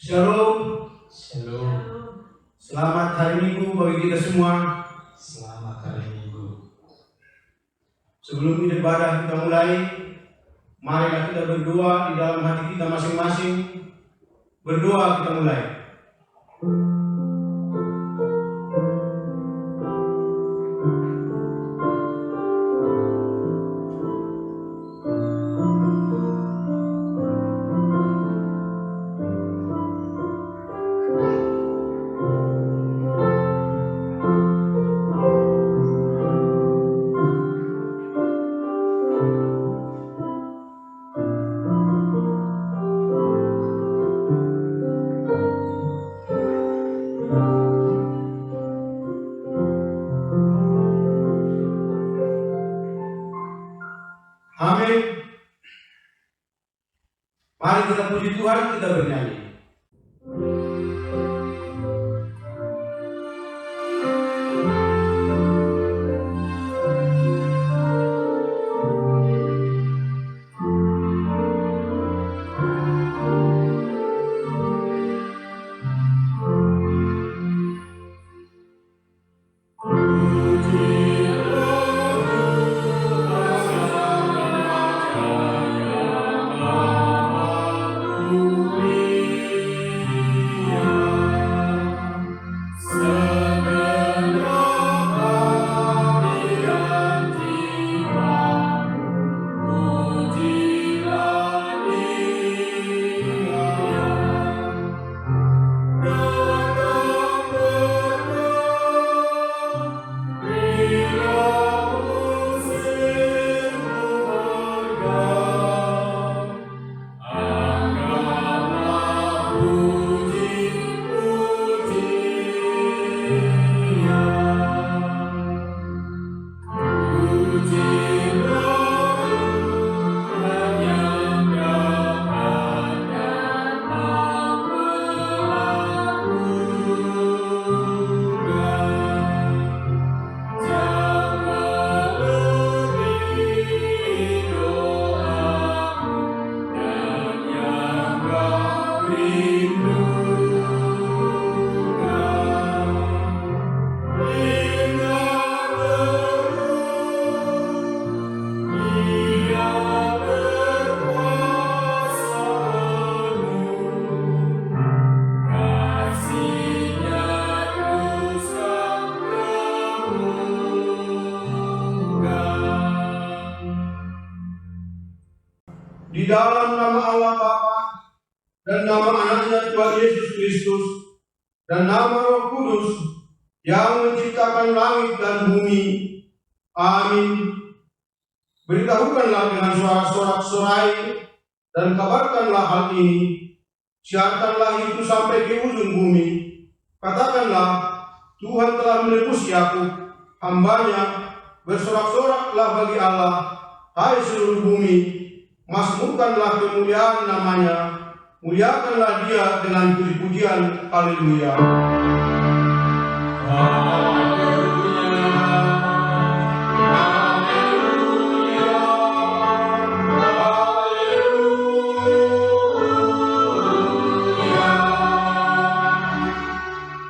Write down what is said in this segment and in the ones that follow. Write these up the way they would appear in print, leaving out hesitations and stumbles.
Shalom. Shalom. Selamat hari Minggu bagi kita semua. Selamat hari Minggu. Sebelum ibadah kita mulai, marilah kita berdoa di dalam hati kita masing-masing. Berdoa kita mulai. Amin. Mari kita puji Tuhan, kita bernyanyi. Di dalam nama Allah Bapa dan nama anaknya Tuhan Yesus Kristus dan nama Roh Kudus yang menciptakan langit dan bumi. Amin. Beritahukanlah dengan suara sorak-sorai dan kabarkanlah hal ini. Siarkanlah itu sampai ke ujung bumi. Katakanlah, Tuhan telah menebus Yakub, hambanya. Bersorak-soraklah bagi Allah, hai seluruh bumi. Masmurkanlah kemuliaan namanya, muliakanlah dia dengan puji-pujian. Haleluya.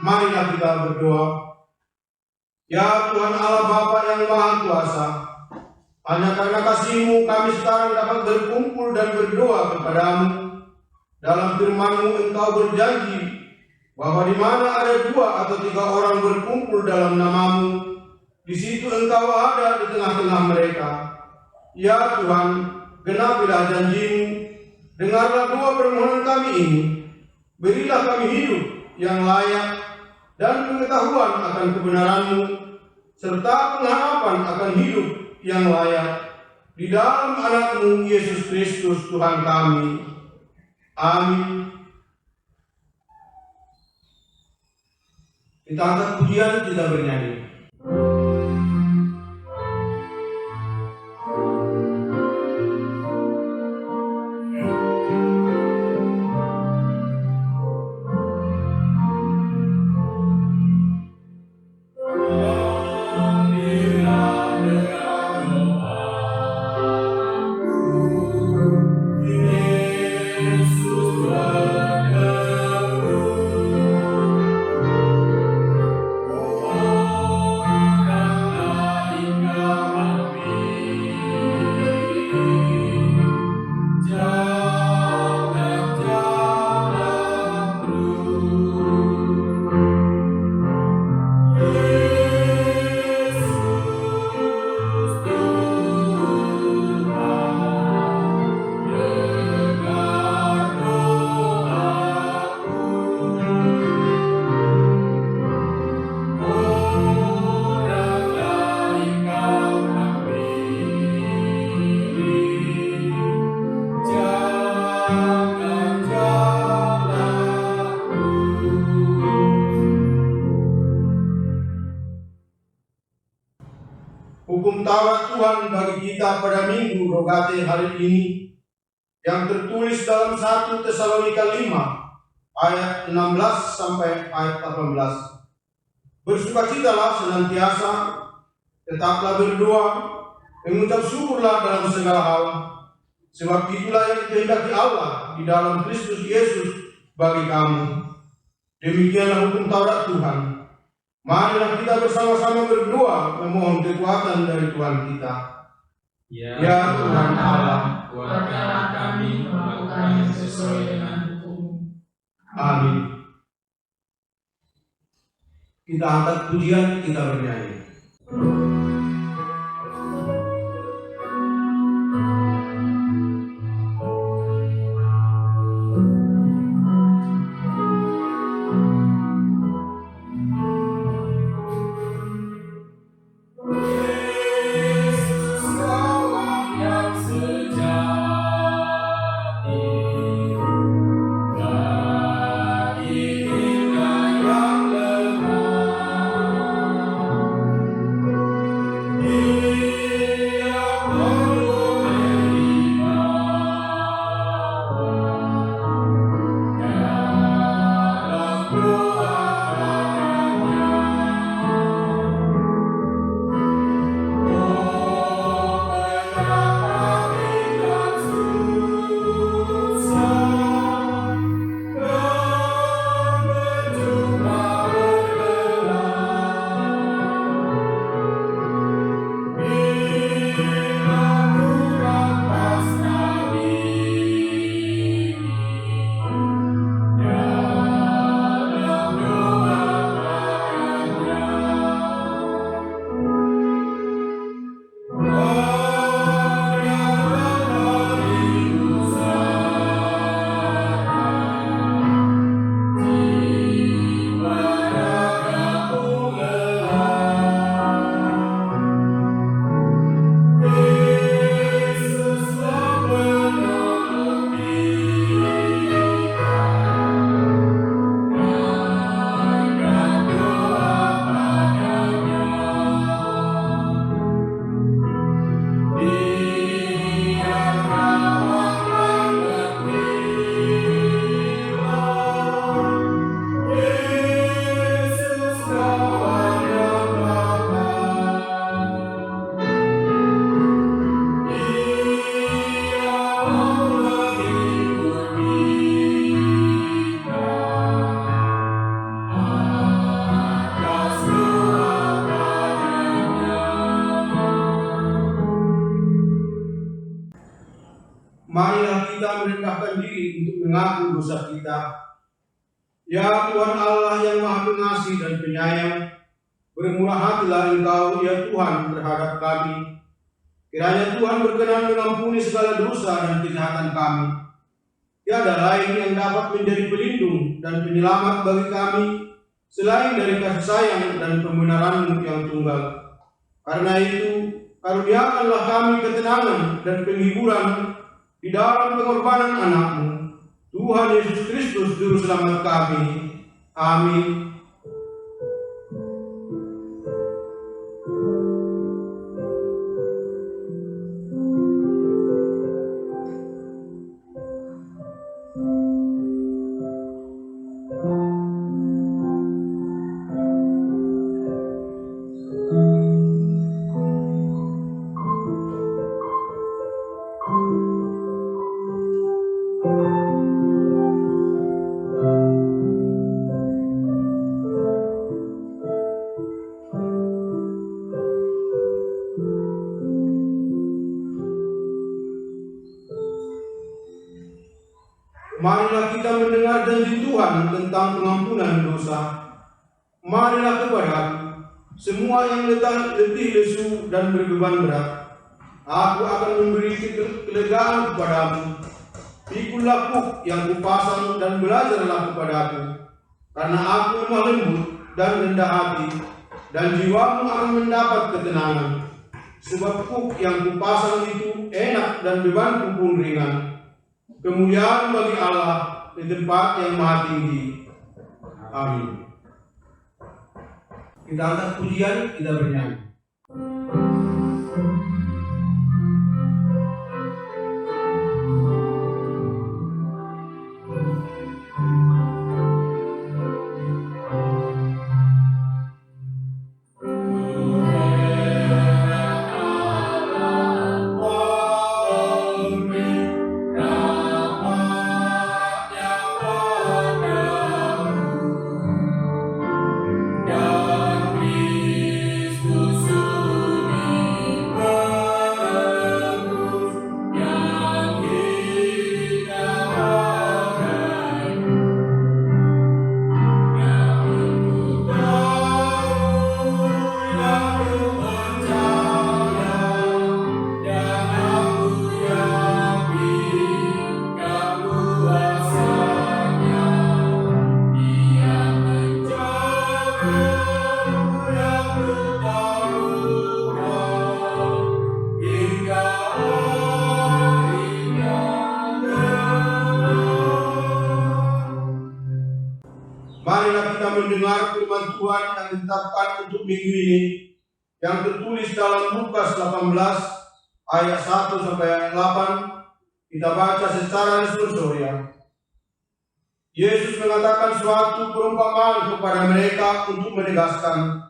Marilah kita berdoa. Ya Tuhan Allah Bapa yang Maha Kuasa, hanya karena kasih-Mu kami sekarang dapat berkumpul dan berdoa kepadamu. Dalam firman-Mu Engkau berjanji bahwa di mana ada 2 atau 3 orang berkumpul dalam nama-Mu, di situ Engkau ada di tengah-tengah mereka. Ya Tuhan, genapilah janji-Mu. Dengarlah doa permohonan kami ini. Berilah kami hidup yang layak dan pengetahuan akan kebenaran-Mu, serta pengharapan akan hidup yang layak di dalam anak-Mu Yesus Kristus Tuhan kami. Amin. Kita angkat pujian, kita bernyanyi. Yesus Tuhan bagi kita pada Minggu Rogate hari ini yang tertulis dalam 1 Tesalonika 5 ayat 16 sampai ayat 18. Bersukacitalah senantiasa, tetaplah berdoa, mengucap syukurlah dalam segala hal, sebab itulah yang dikehendaki Allah di dalam Kristus Yesus bagi kamu. Demikianlah hukum Taurat Tuhan. Marilah kita bersama-sama berdoa memohon kekuatan dari Tuhan kita. Ya Tuhan Allah, kuatkanlah kami melakukan yang sesuai dengan hukum. Amin. Kita angkat pujian, kita bernyanyi. Marilah kita merendahkan diri untuk mengaku dosa kita. Ya Tuhan Allah yang Maha Pengasih dan Penyayang, bermurah hatilah Engkau ya Tuhan terhadap kami. Kiranya Tuhan berkenan mengampuni segala dosa dan kejahatan kami. Tiada lain yang dapat menjadi pelindung dan penyelamat bagi kami selain dari kasih sayang dan pembenaran-Mu yang tunggal. Karena itu, karuniakanlah kami ketenangan dan penghiburan di dalam pengorbanan anak-Mu, Tuhan Yesus Kristus Juru Selamat kami. Amin. Marilah kita mendengar janji Tuhan tentang pengampunan dosa. Marilah kepadaku, semua yang letih lesu dan berbeban berat. Aku akan memberi kelegaan kepadamu. Pikulah kuk yang kupasang dan belajarlah kepadaku. Karena aku lemah lembut dan rendah hati, dan jiwamu akan mendapat ketenangan. Sebab kuk yang kupasang itu enak dan bebanku pun ringan. Kemuliaan bagi Allah di tempat yang maha tinggi. Amin. Kita angkat pujian, kita bernyanyi. mendengar firman Tuhan yang ditetapkan untuk minggu ini, yang tertulis dalam Lukas 18 ayat 1 sampai ayat 8, kita baca secara responsorial. Yesus mengatakan suatu perumpamaan kepada mereka untuk menegaskan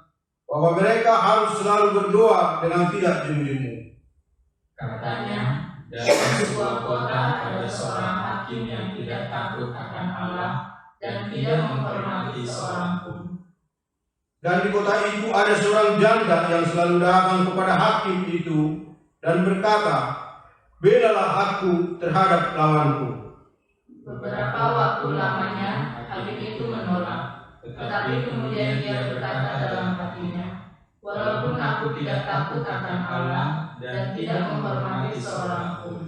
bahwa mereka harus selalu berdoa dengan tidak jemu-jemu. Katanya, dalam sebuah kota ada seorang hakim yang tidak takut akan Allah dan tidak menghormati seorang pun. Dan di kota itu ada seorang janda yang selalu datang kepada hakim itu dan berkata, "Belalah aku terhadap lawanku." Beberapa waktu lamanya, hakim itu menolak. Tetapi kemudian dia berkata dalam hatinya, "Walaupun aku tidak takut akan Allah dan tidak menghormati seorang pun,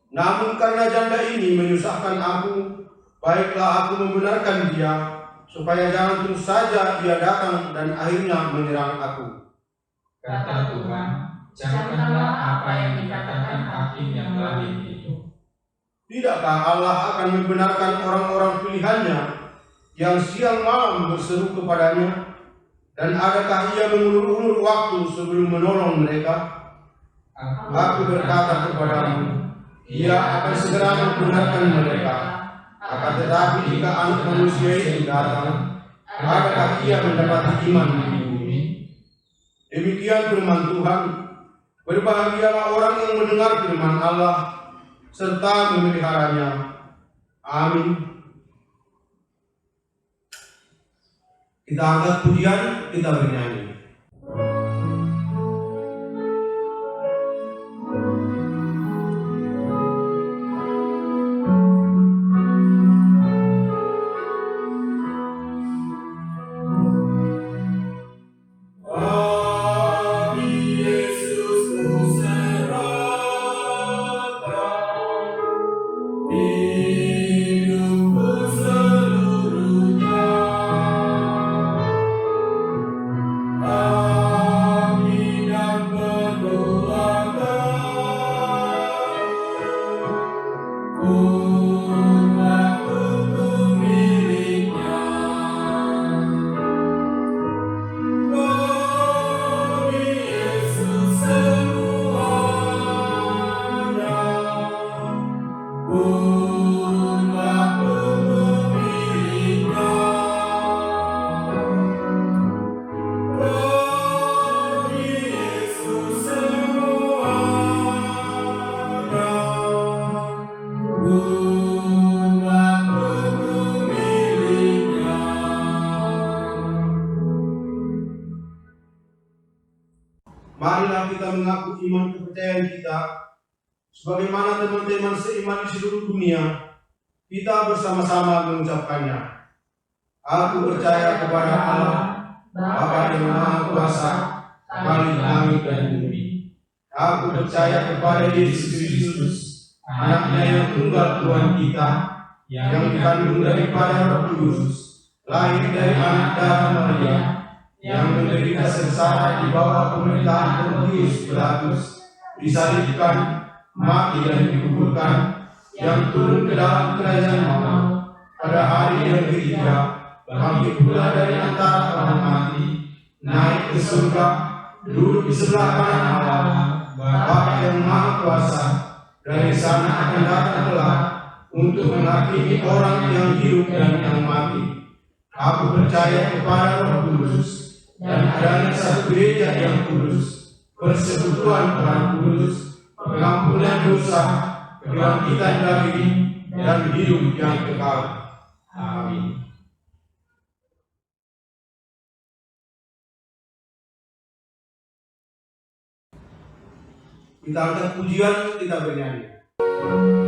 Namun karena janda ini menyusahkan aku, baiklah aku membenarkan dia, supaya jangan terus saja dia datang dan akhirnya menyerang aku." Kata Tuhan, camkanlah apa yang dikatakan hakim yang zalim itu. Tidakkah Allah akan membenarkan orang-orang pilihannya yang siang malam berseru kepadanya? Dan adakah ia mengulur-ulur waktu sebelum menolong mereka? Aku berkata kepadamu, ia akan segera membenarkan mereka. Akan tetapi jika Anak Manusia itu datang, adakah ia mendapati iman di bumi? Demikian firman Tuhan. Berbahagialah orang yang mendengar firman Allah serta memeliharanya. Amin. Kita angkat pujian, kita bernyanyi. Marilah kita mengaku iman kepercayaan kita, sebagaimana teman-teman seiman di seluruh dunia, kita bersama-sama mengucapkannya. Aku percaya kepada Allah, Bapa yang Maha Kuasa, Khalik langit dan bumi. Aku percaya kepada Yesus Kristus, Anaknya yang tunggal Tuhan kita, yang dikandung daripada Roh Kudus, lahir dari anak darah Maria, yang menderita sengsara di bawah pemerintahan Pontius Pilatus, disalibkan, mati dan dikuburkan, yang turun ke dalam kerajaan maut, pada hari yang ketiga, bangkit pula dari antara orang mati, naik ke surga, duduk di sebelah kanan Allah, Bapa yang Maha Kuasa. Dari sana akan datang kelak untuk menghakimi orang yang hidup dan yang mati. Aku percaya kepada Roh Kudus, dan adanya satu gereja yang kudus, persekutuan orang kudus, pengampunan dosa, kebangkitan daging, dan hidup yang kekal. Amin. Kita angkat pujian, kita bernyanyi. Amin.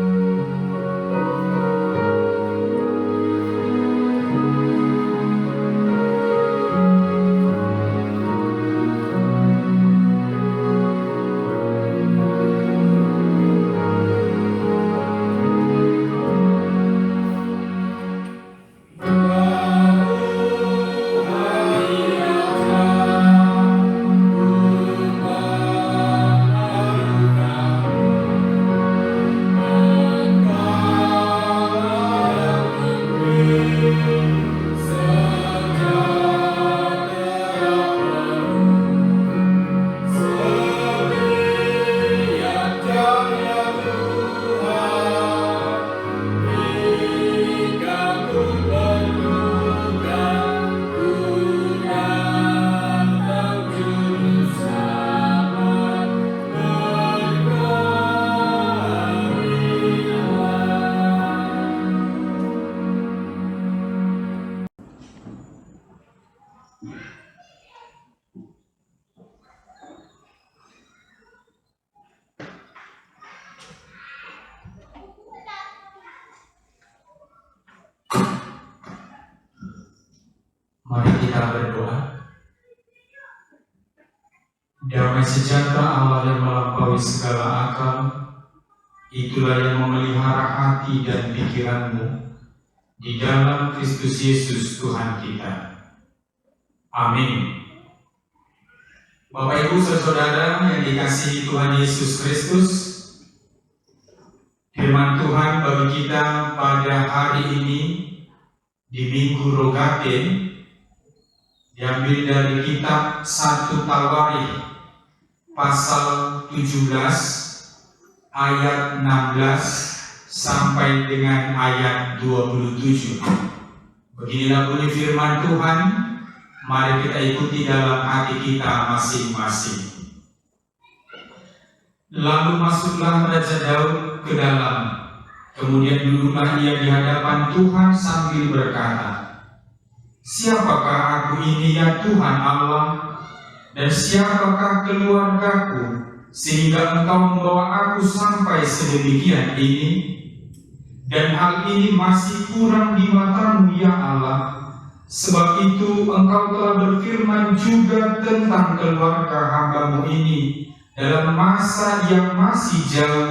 kita berdoa. Damai sejahtera Allah yang melampaui segala akal, itulah yang memelihara hati dan pikiranmu di dalam Kristus Yesus Tuhan kita. Amin. Bapak Ibu saudara yang dikasihi Tuhan Yesus Kristus, firman Tuhan bagi kita pada hari ini di Minggu Rogate diambil dari kitab 1 Tawarikh pasal 17 ayat 16 sampai dengan ayat 27. Beginilah bunyi firman Tuhan, mari kita ikuti dalam hati kita masing-masing. Lalu masuklah Raja Daud ke dalam, kemudian duduklah ia di hadapan Tuhan sambil berkata, "Siapakah aku ini ya Tuhan Allah, dan siapakah keluargaku, sehingga Engkau membawa aku sampai sedemikian ini? Dan hal ini masih kurang di mata-Mu ya Allah. Sebab itu Engkau telah berfirman juga tentang keluarga hamba-Mu ini dalam masa yang masih jauh,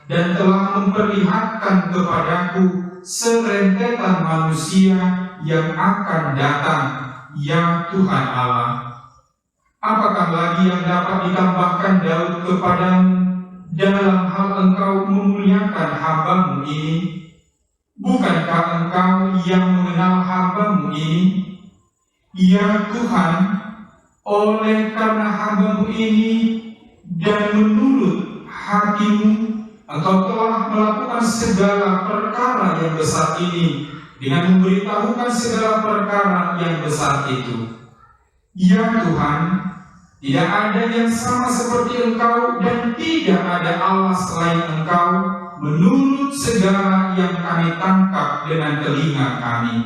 dan telah memperlihatkan kepadaku serentetan manusia yang akan datang, ya Tuhan Allah. Apakah lagi yang dapat ditambahkan Daud kepadamu dalam hal Engkau memuliakan hamba-Mu ini? Bukankah Engkau yang mengenal hamba-Mu ini? Ya Tuhan, oleh karena hamba-Mu ini dan menurut hati-Mu, Engkau telah melakukan segala perkara yang besar ini dengan memberitahukan segala perkara yang besar itu. Ya Tuhan, tidak ada yang sama seperti Engkau, dan tidak ada Allah selain Engkau, menurut segala yang kami tangkap dengan telinga kami.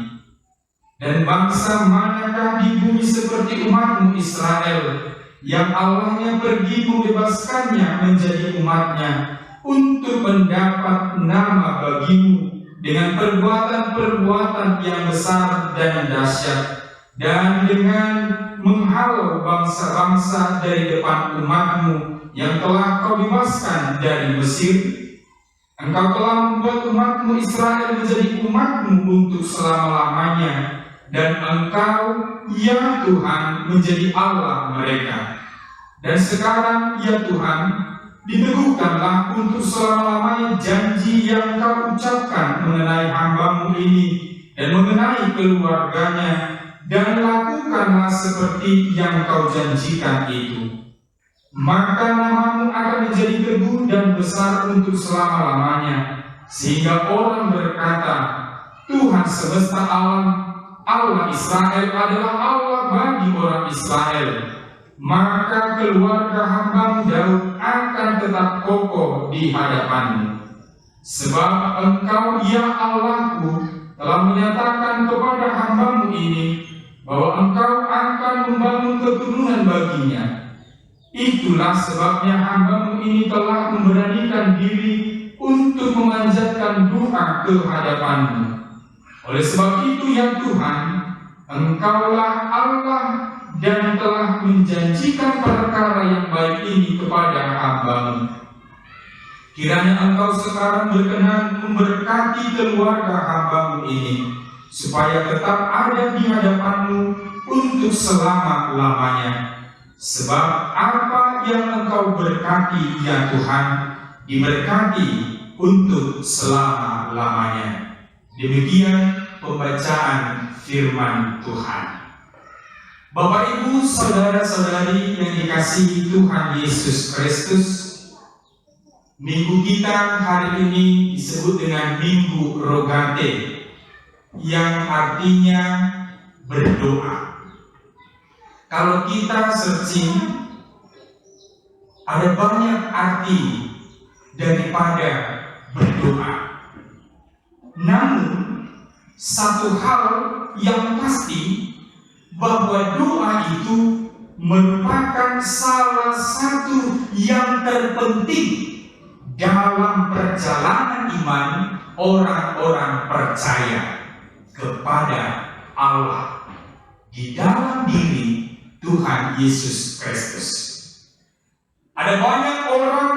Dan bangsa manakah di bumi seperti umat-Mu Israel, yang Allahnya pergi membebaskannya menjadi umatnya, untuk mendapat nama bagi-Mu dengan perbuatan-perbuatan yang besar dan dahsyat, dan dengan menghalau bangsa-bangsa dari depan umat-Mu yang telah Kau bebaskan dari Mesir. Engkau telah membuat umat-Mu Israel menjadi umat-Mu untuk selama-lamanya, dan Engkau, ya Tuhan, menjadi Allah mereka. Dan sekarang, ya Tuhan, diteguhkanlah untuk selama-lamanya janji yang Kau ucapkan mengenai hamba-Mu ini dan mengenai keluarganya, dan lakukanlah seperti yang Kau janjikan itu. Maka nama-Mu akan menjadi teguh dan besar untuk selama-lamanya, sehingga orang berkata, Tuhan semesta alam, Allah Israel adalah Allah bagi orang Israel. Maka keluarga hamba-Mu Daud akan tetap kokoh di hadapan-Mu. Sebab Engkau, ya Allahku, telah menyatakan kepada hamba-Mu ini bahwa Engkau akan membangun keturunan baginya. Itulah sebabnya hamba-Mu ini telah memberanikan diri untuk memanjatkan doa ke hadapan-Mu. Oleh sebab itu, ya Tuhan, Engkaulah Allah dan telah menjanjikan perkara yang baik ini kepada hamba-Mu. Kiranya Engkau sekarang berkenan memberkati keluarga hamba-Mu ini, supaya tetap ada di hadapan-Mu untuk selama-lamanya. Sebab apa yang Engkau berkati, ya Tuhan, diberkati untuk selama-lamanya. Demikian pembacaan firman Tuhan. Bapak, Ibu, saudara-saudari yang dikasihi Tuhan Yesus Kristus, minggu kita hari ini disebut dengan Minggu Rogate, yang artinya berdoa. Kalau kita searching, ada banyak arti daripada berdoa. Namun, satu hal yang pasti, bahwa doa itu merupakan salah satu yang terpenting dalam perjalanan iman orang-orang percaya kepada Allah. di dalam diri Tuhan Yesus Kristus. Ada banyak orang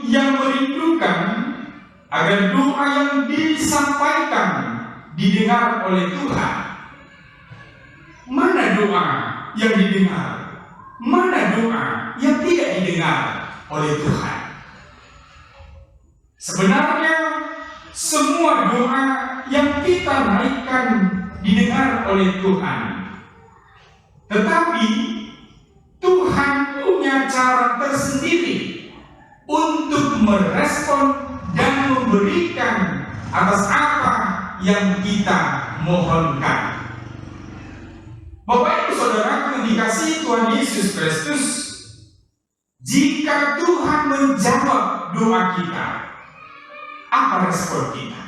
yang merindukan agar doa yang disampaikan didengar oleh Tuhan. Mana doa yang didengar? Mana doa yang tidak didengar oleh Tuhan? Sebenarnya semua doa yang kita naikkan didengar oleh Tuhan. Tetapi Tuhan punya cara tersendiri untuk merespon dan memberikan atas apa yang kita mohonkan. Bapak Ibu Saudaraku yang dikasihi Tuhan Yesus Kristus, jika Tuhan menjawab doa kita, apa respon kita?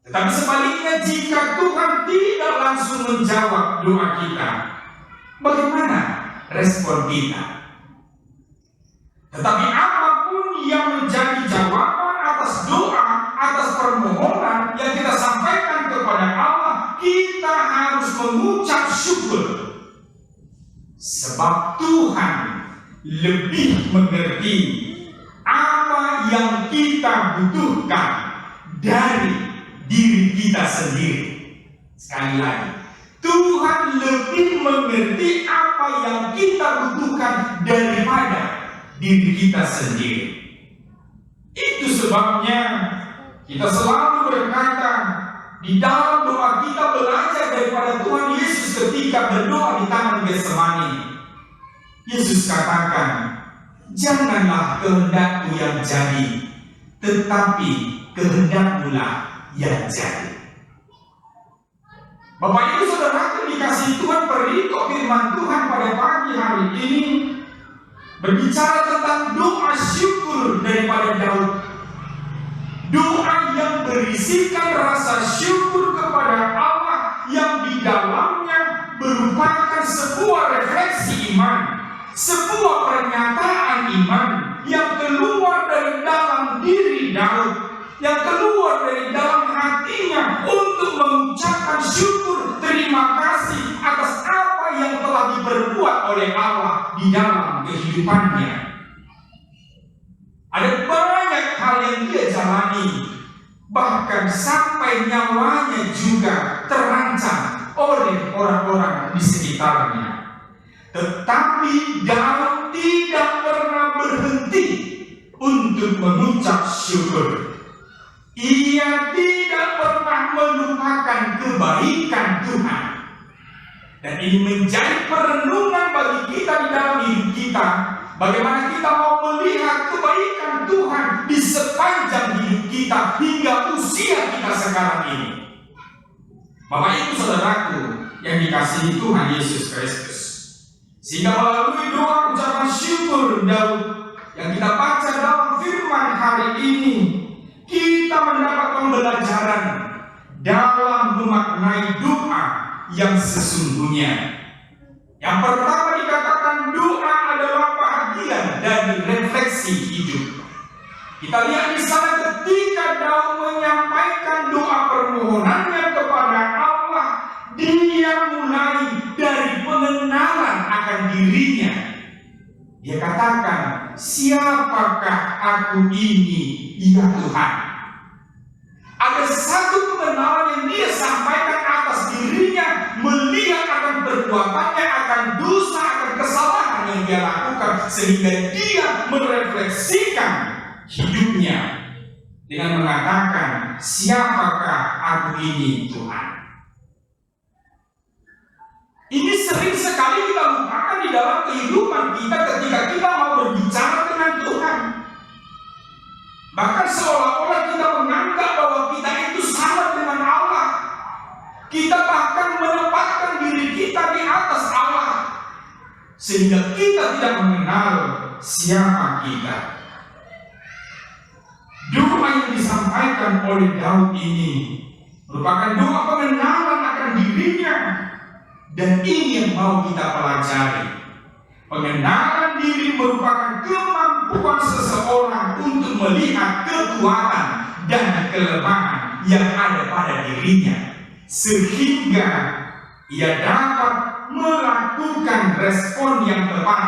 Tetapi sebaliknya, jika Tuhan tidak langsung menjawab doa kita, bagaimana respon kita? Tetapi apapun yang menjadi jawaban atas doa, atas permohonan yang kita sampaikan kepada Allah, kita harus mengucap syukur. Sebab Tuhan lebih mengerti apa yang kita butuhkan dari diri kita sendiri. Sekali lagi, Tuhan lebih mengerti apa yang kita butuhkan daripada diri kita sendiri. Itu sebabnya kita selalu berkata, di dalam doa kita belajar daripada Tuhan Yesus ketika berdoa di Taman Getsemani. Yesus katakan, janganlah kehendakku yang jadi, tetapi kehendakmu lah yang jadi. Bapak Ibu Saudara dikasihi Tuhan, perikop firman Tuhan pada pagi hari ini berbicara tentang doa syukur daripada Daud. Doa yang berisikan rasa syukur kepada Allah yang di dalamnya merupakan sebuah refleksi iman, sebuah pernyataan iman yang keluar dari dalam diri Daud, yang keluar dari dalam hatinya untuk mengucapkan syukur terima kasih atas apa yang telah diperbuat oleh Allah di dalam kehidupannya. Ada banyak hal yang dia jalani, bahkan sampai nyawanya juga terancam oleh orang-orang di sekitarnya. Tetapi Daud tidak pernah berhenti untuk mengucap syukur. Ia tidak pernah melupakan kebaikan Tuhan. Dan ini menjadi perenungan bagi kita di dalam hidup kita. Bagaimana kita mau melihat kebaikan Tuhan di sepanjang hidup kita hingga usia kita sekarang ini. Bapak Ibu Saudaraku yang dikasihi Tuhan Yesus Kristus, sehingga melalui doa ucapan syukur Daud yang kita baca dalam firman hari ini, kita mendapat pembelajaran dalam memaknai doa yang sesungguhnya. Yang pertama dikatakan doa adalah bahagian dari refleksi hidup. Kita lihat di sana ketika Daud menyampaikan doa permohonannya kepada Allah, dia mulai dari pengenalan akan dirinya. Dia katakan, siapakah aku ini, ya Tuhan? Ada satu pengenalan yang dia sampaikan atas dirinya, melihat akan perbuatannya, akan dosa, akan kesalahan yang dia lakukan, sehingga dia merefleksikan hidupnya dengan mengatakan, siapakah aku ini, Tuhan? Ini sering sekali kita lupakan di dalam kehidupan kita ketika kita mau berbicara dengan Tuhan. Bahkan seolah-olah kita menganggap bahwa kita itu sama dengan Allah. Kita bahkan menempatkan diri kita di atas Allah, sehingga kita tidak mengenal siapa kita. Doa yang disampaikan oleh Daud ini merupakan doa pengenalan akan dirinya. Dan ini yang mau kita pelajari. Pengenalan diri merupakan kemampuan seseorang untuk melihat kekuatan dan kelemahan yang ada pada dirinya, sehingga ia dapat melakukan respon yang tepat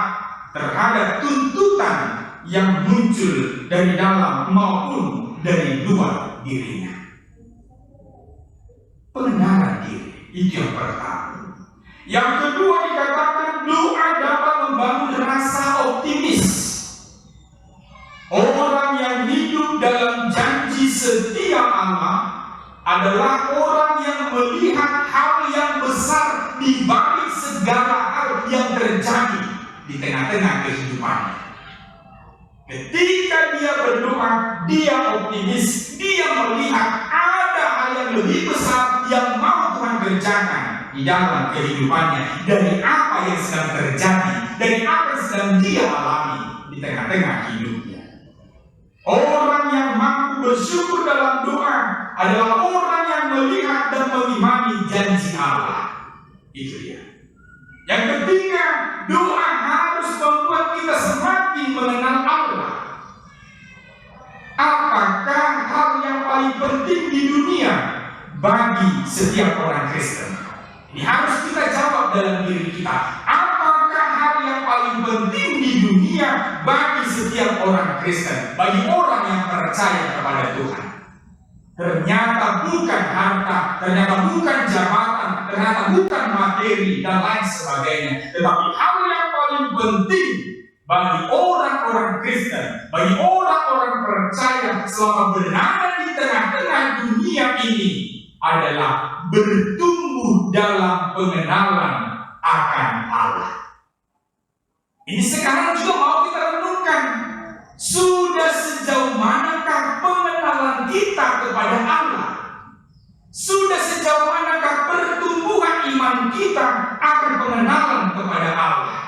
terhadap tuntutan yang muncul dari dalam maupun dari luar dirinya. Pengenalan diri itu yang pertama. Yang kedua dikatakan doa dapat membangun rasa optimis. Orang yang hidup dalam janji setia Allah adalah orang yang melihat hal yang besar di balik segala hal yang terjadi di tengah-tengah kehidupannya. Ketika dia berdoa, dia optimis, dia melihat ada hal yang lebih besar yang mau Tuhan kerjakan di dalam kehidupannya dari apa yang sedang terjadi, dari apa yang sedang dia alami di tengah-tengah hidupnya. Orang yang mampu bersyukur dalam doa adalah orang yang melihat dan mengimani janji Allah. Itu dia. Yang ketiga, doa harus membuat kita semakin mengenal Allah. Apakah hal yang paling penting di dunia bagi setiap orang Kristen? Ini harus kita jawab dalam diri kita. Apakah hal yang paling penting di dunia bagi setiap orang Kristen, bagi orang yang percaya kepada Tuhan? Ternyata bukan harta, ternyata bukan jabatan, ternyata bukan materi dan lain sebagainya. Tetapi hal yang paling penting bagi orang-orang Kristen, bagi orang-orang percaya selama berada di tengah-tengah dunia ini adalah bertumbuh dalam pengenalan akan Allah. Ini sekarang juga mau kita renungkan. Sudah sejauh manakah pengenalan kita kepada Allah? Sudah sejauh manakah pertumbuhan iman kita akan pengenalan kepada Allah?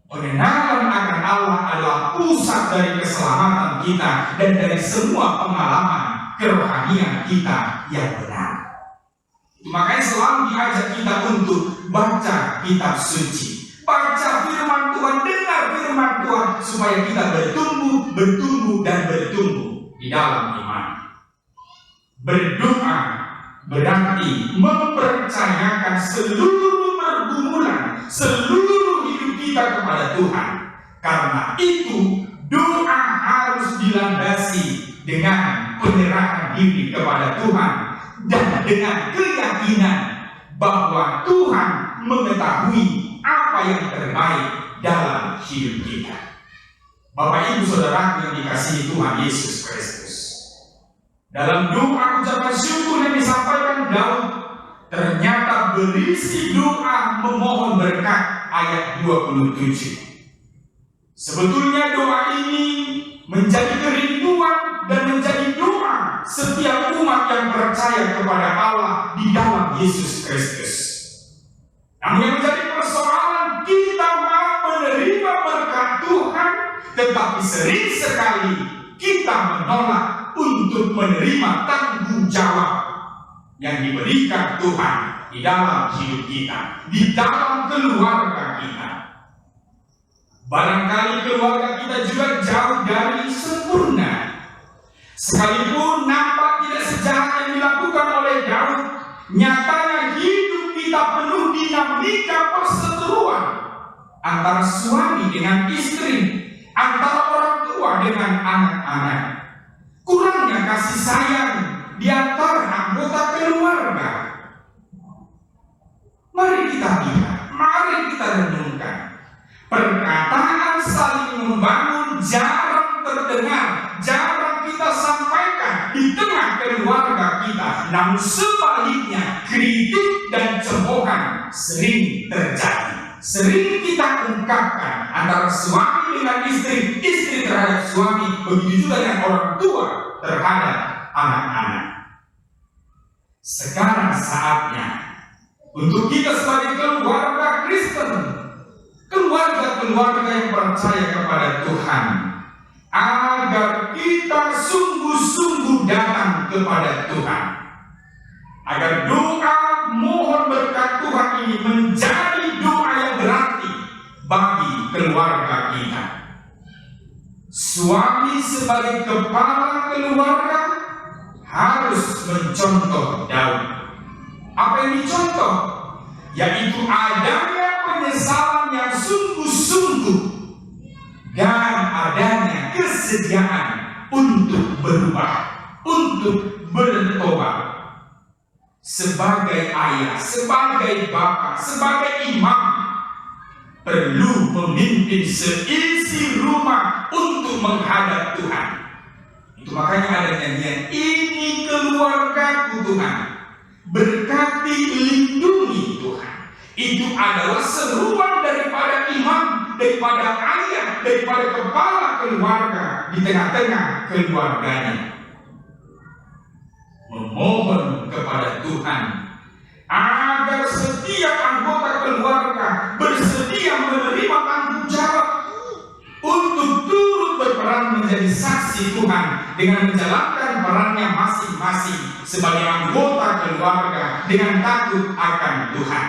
Pengenalan akan Allah adalah pusat dari keselamatan kita dan dari semua pengalaman kerohanian kita yang benar. Makanya selalu diajak kita untuk baca kitab suci, baca firman Tuhan, dengar firman Tuhan, supaya kita bertumbuh dan bertumbuh di dalam iman. Berdoa berarti mempercayakan seluruh pergumulan, seluruh hidup kita kepada Tuhan. Karena itu doa harus dilandasi dengan penyerahan diri kepada Tuhan dan dengan keyakinan bahwa Tuhan mengetahui apa yang terbaik dalam hidup kita. Bapak Ibu Saudara yang dikasihi Tuhan Yesus Kristus, dalam doa ucapan syukur yang disampaikan Daud ternyata berisi doa memohon berkat ayat 27. Sebetulnya doa ini menjadi kerinduan dan menjadi doa setiap umat yang percaya kepada Allah di dalam Yesus Kristus. Namun yang menjadi persoalan, kita mau menerima berkat Tuhan, tetapi sering sekali kita menolak untuk menerima tanggung jawab yang diberikan Tuhan di dalam hidup kita, di dalam keluarga kita. Barangkali keluarga kita juga jauh dari sempurna. Sekalipun nampak tidak sejahat yang dilakukan oleh Daud, nyatanya hidup kita penuh dinamika perseteruan antara suami dengan istri, antara orang tua dengan anak-anak. Kurangnya kasih sayang di antara anggota keluarga. Mari kita lihat, mari kita renungkan. Perkataan saling membangun jarang terdengar, jarang kita sampaikan di tengah keluarga kita. Namun sebaliknya, kritik dan cemoohan sering terjadi. Sering kita ungkapkan antara suami dengan istri, istri terhadap suami, begitu juga dengan orang tua terhadap anak-anak. Sekarang saatnya untuk kita sebagai keluarga Kristen, keluarga-keluarga yang percaya kepada Tuhan, agar kita sungguh-sungguh datang kepada Tuhan, agar doa mohon berkat Tuhan ini menjadi doa yang berarti bagi keluarga kita. Suami sebagai kepala keluarga harus mencontoh Daud. Apa yang dicontoh? Yaitu adanya penyesalan yang sungguh-sungguh dan adanya kesediaan untuk berubah, untuk bertobat. Sebagai ayah, sebagai bapak, sebagai imam, perlu memimpin seisi rumah untuk menghadap Tuhan. Itu makanya ada nyanyian, ini keluargaku Tuhan, berkati lindungi Tuhan. Itu adalah seruan daripada imam, daripada ayah, daripada kepala keluarga di tengah-tengah keluarganya. Memohon kepada Tuhan agar setiap anggota keluarga bersedia menerima tanggung jawab untuk turut berperan menjadi saksi Tuhan dengan menjalankan perannya masing-masing sebagai anggota keluarga dengan takut akan Tuhan.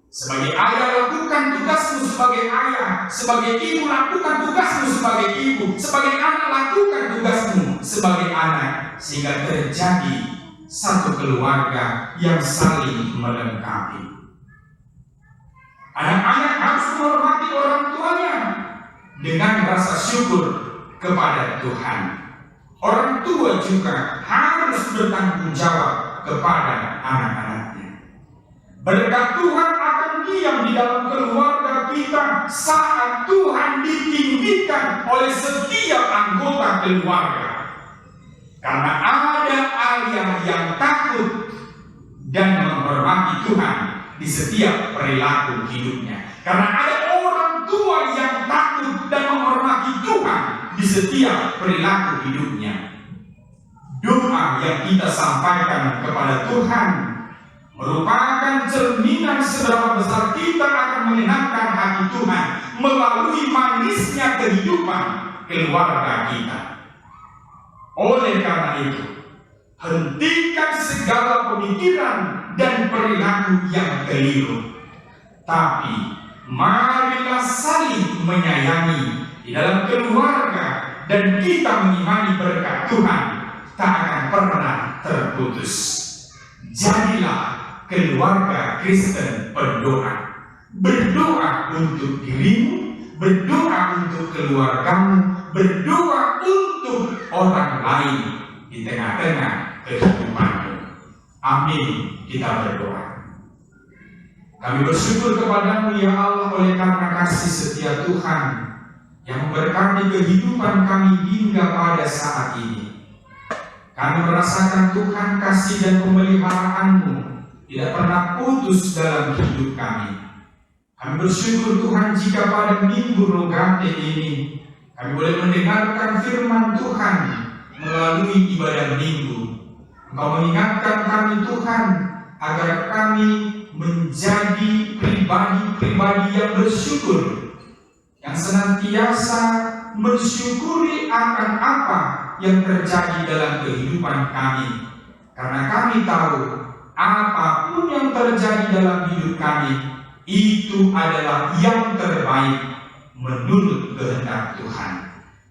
Sebagai ayah, lakukan tugasmu sebagai ayah. Sebagai ibu, lakukan tugasmu sebagai ibu. Sebagai anak, lakukan tugasmu sebagai anak. Sehingga terjadi satu keluarga yang saling melengkapi. Anak-anak harus menghormati orang tuanya dengan rasa syukur kepada Tuhan. Orang tua juga harus bertanggung jawab kepada anak-anaknya. Berkat Tuhan akan diam di dalam keluarga kita saat Tuhan ditinggikan oleh setiap anggota keluarga. Karena ada ayah yang takut dan menghormati Tuhan di setiap perilaku hidupnya. Karena ada orang tua yang takut dan menghormati Tuhan di setiap perilaku hidupnya. Doa yang kita sampaikan kepada Tuhan merupakan cerminan seberapa besar kita akan menyenangkan hati Tuhan melalui manisnya kehidupan keluarga kita. Oleh karena itu, hentikan segala pemikiran dan perilaku yang keliru. Tapi marilah saling menyayangi di dalam keluarga dan kita mengimani berkat Tuhan tak akan pernah terputus. Jadilah keluarga Kristen pendoa. Berdoa untuk dirimu, berdoa untuk keluargamu, berdoa untuk orang lain di tengah-tengah kehidupanmu. Amin. Kita berdoa. Kami bersyukur kepadamu ya Allah oleh karena kasih setia Tuhan yang memberkati kehidupan kami hingga pada saat ini. Kami merasakan Tuhan kasih dan pemeliharaan-Mu tidak pernah putus dalam hidup kami. Kami bersyukur Tuhan jika pada minggu Rogate ini kami boleh mendengarkan firman Tuhan melalui ibadah minggu. Engkau mengingatkan kami Tuhan agar kami menjadi pribadi-pribadi yang bersyukur, yang senantiasa mensyukuri akan apa yang terjadi dalam kehidupan kami. Karena kami tahu apapun yang terjadi dalam hidup kami itu adalah yang terbaik menurut kehendak Tuhan.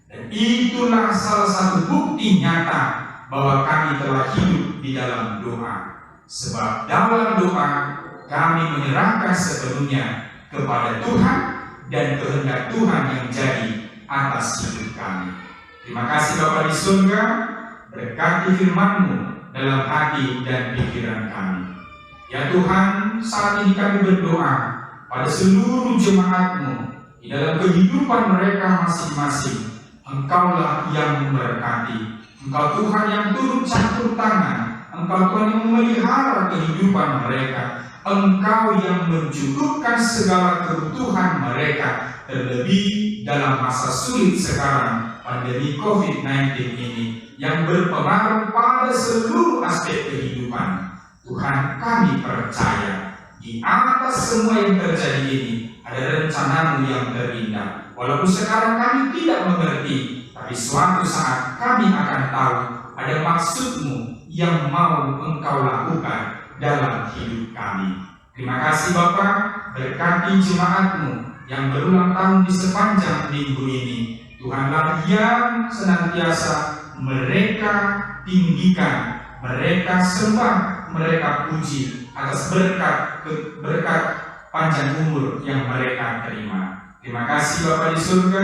Dan itulah salah satu bukti nyata bahwa kami telah hidup di dalam doa. Sebab dalam doa kami menyerahkan sepenuhnya kepada Tuhan dan kehendak Tuhan yang jadi atas hidup kami. Terima kasih Bapa di surga, berkati firman-Mu dalam hati dan pikiran kami. Ya Tuhan, saat ini kami berdoa pada seluruh jemaat-Mu di dalam kehidupan mereka masing-masing. Engkaulah yang memberkati. Engkau Tuhan yang turut campur tangan. Engkau Tuhan yang memelihara kehidupan mereka. Engkau yang mencukupkan segala kebutuhan mereka, terlebih dalam masa sulit sekarang, pandemi COVID-19 ini yang berpengaruh pada seluruh aspek kehidupan. Tuhan, kami percaya di atas semua yang terjadi ini ada rencana-Mu yang terindah. Walaupun sekarang kami tidak mengerti, tapi suatu saat kami akan tahu ada maksud-Mu yang mau Engkau lakukan dalam hidup kami. Terima kasih Bapa, berkati jemaat-Mu yang berulang tahun di sepanjang minggu ini. Tuhanlah yang senantiasa mereka tinggikan, mereka sembah, mereka puji atas berkat panjang umur yang mereka terima. Terima kasih Bapa di surga,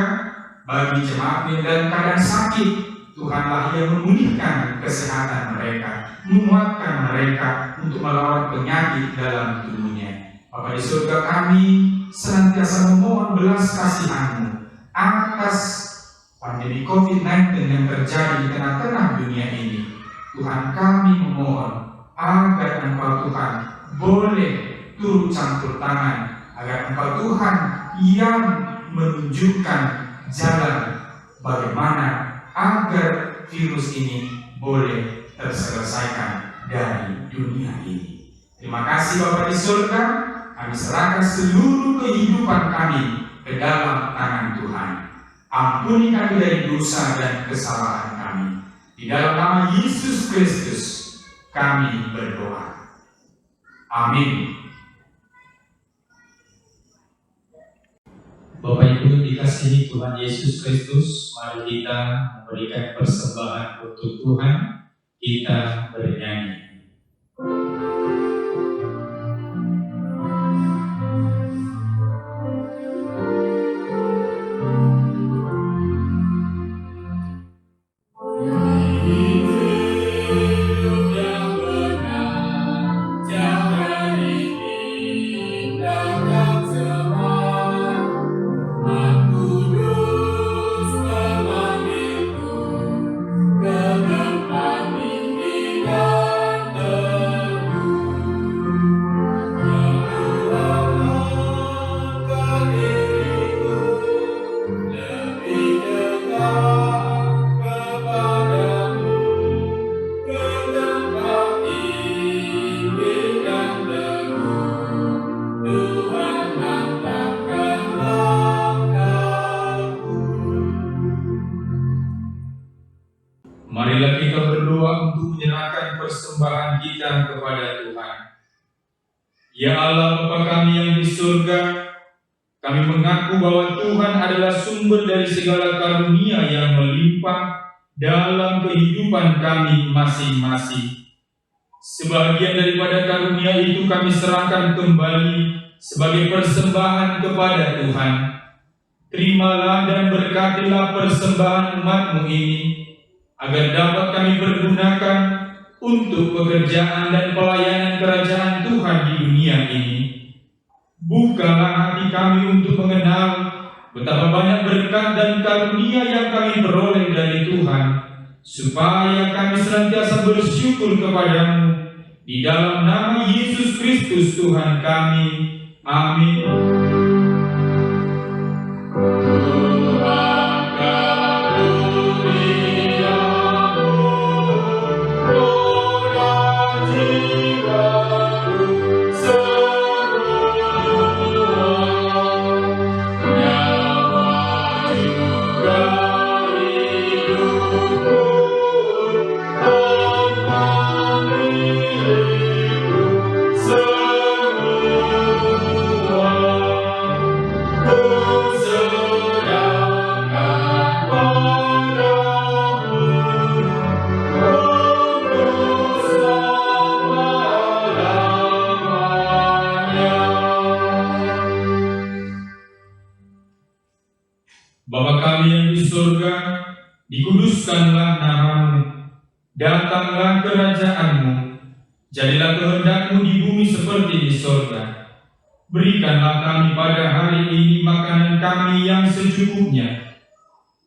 bagi jemaat yang dalam keadaan sakit, Tuhanlah yang memulihkan kesehatan mereka, menguatkan mereka untuk melawan penyakit dalam tubuhnya. Bapa di surga, kami senantiasa memohon belas kasihan-Mu atas pandemi COVID-19 yang terjadi di tengah-tengah dunia ini. Tuhan, kami memohon agar Engkau Tuhan boleh turut campur tangan, agar Engkau Tuhan yang menunjukkan jalan bagaimana agar virus ini boleh terselesaikan dari dunia ini. Terima kasih Bapa di surga, kami serahkan seluruh kehidupan kami ke dalam tangan Tuhan. Ampuni kami dari dosa dan kesalahan kami. Di dalam nama Yesus Kristus kami berdoa. Amin. Bapak Ibu dikasihi Tuhan Yesus Kristus, mari kita memberikan persembahan untuk Tuhan. Kita bernyanyi. Marilah kita berdoa untuk menyerahkan persembahan kita kepada Tuhan. Ya Allah Bapa kami yang di surga, kami mengaku bahwa Tuhan adalah sumber dari segala karunia yang melimpah dalam kehidupan kami masing-masing. Sebagian daripada karunia itu kami serahkan kembali sebagai persembahan kepada Tuhan. Terimalah dan berkatilah persembahan umat-Mu ini, agar dapat kami pergunakan untuk pekerjaan dan pelayanan kerajaan Tuhan di dunia ini. Bukalah hati kami untuk mengenal betapa banyak berkat dan karunia yang kami peroleh dari Tuhan, supaya kami senantiasa bersyukur kepadamu. Di dalam nama Yesus Kristus Tuhan kami. Amin. Bapa kami yang di surga, dikuduskanlah nama-Mu, datanglah kerajaan-Mu, jadilah kehendak-Mu di bumi seperti di surga. Berikanlah kami pada hari ini makanan kami yang secukupnya,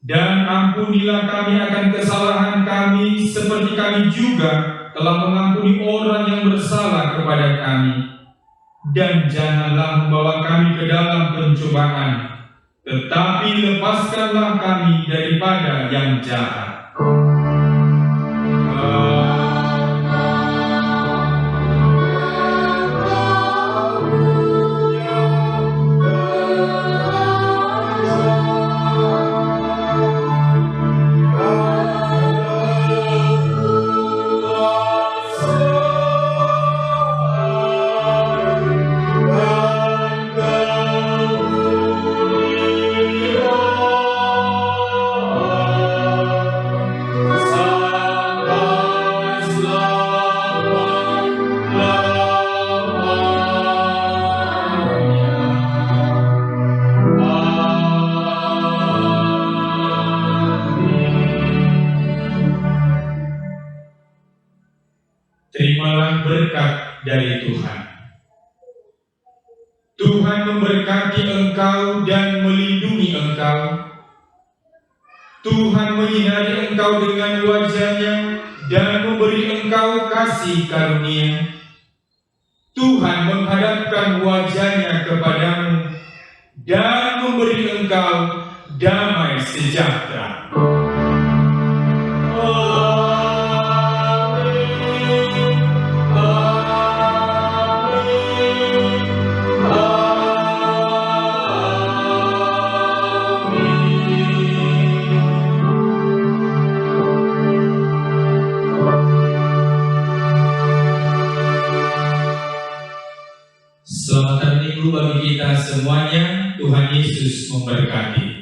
dan ampunilah kami akan kesalahan kami seperti kami juga telah mengampuni orang yang bersalah kepada kami. Dan janganlah membawa kami ke dalam pencobaan, tetapi lepaskanlah kami daripada yang jahat. Amin. terimalah berkat dari Tuhan. Tuhan memberkati engkau dan melindungi engkau. Tuhan menyinari engkau dengan wajah-Nya dan memberi engkau kasih karunia. Tuhan menghadapkan wajah-Nya kepadamu dan memberi engkau damai sejahtera. Selamat hari Minggu bagi kita semuanya. Tuhan Yesus memberkati.